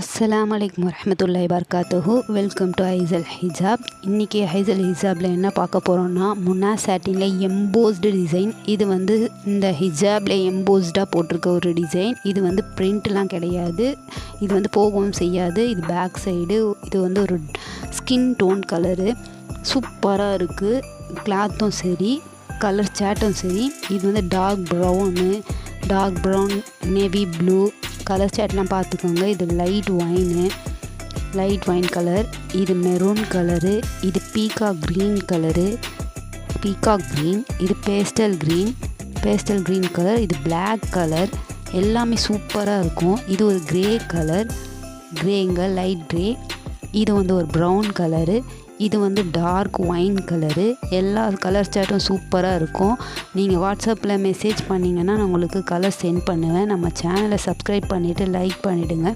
அஸ்ஸலாமு அலைக்கும் வரஹ்மத்துல்லாஹி வபரகாத்துஹு. வெல்கம் டு ஹைசல் ஹிஜாப். இன்றைக்கி ஹைசல் ஹிஜாபில் என்ன பார்க்க போகிறோன்னா, முன்னா சாட்டினில் எம்போஸ்டு டிசைன். இது வந்து இந்த ஹிஜாபில் எம்போஸ்டாக போட்டிருக்க ஒரு டிசைன். இது வந்து பிரிண்ட்லாம் கிடையாது, இது வந்து போகவும் செய்யாது. இது பேக் சைடு. இது வந்து ஒரு ஸ்கின் டோன் கலரு, சூப்பராக இருக்குது. கிளாத்தும் சரி, கலர் சேட்டும் சரி. இது வந்து dark brown, navy blue colour சேட்லாம் பார்த்துக்கோங்க. இது லைட் ஒயின் கலர், இது மெரூன் கலரு, இது பீகாக் க்ரீன், இது பேஸ்டல் க்ரீன் கலர், இது பிளாக் கலர். எல்லாமே சூப்பராக இருக்கும். இது ஒரு க்ரே கலர், லைட் க்ரே. இது வந்து ஒரு ப்ரௌன் கலரு, இது வந்து டார்க் ஒயின் கலரு. எல்லா கலர் சார்ட்டும் சூப்பராக இருக்கும். நீங்கள் வாட்ஸ்அப்பில் மெசேஜ் பண்ணிங்கன்னா நான் உங்களுக்கு கலர் சென்ட் பண்ணுவேன். நம்ம சேனலை சப்ஸ்கிரைப் பண்ணிவிட்டு லைக் பண்ணிவிடுங்க.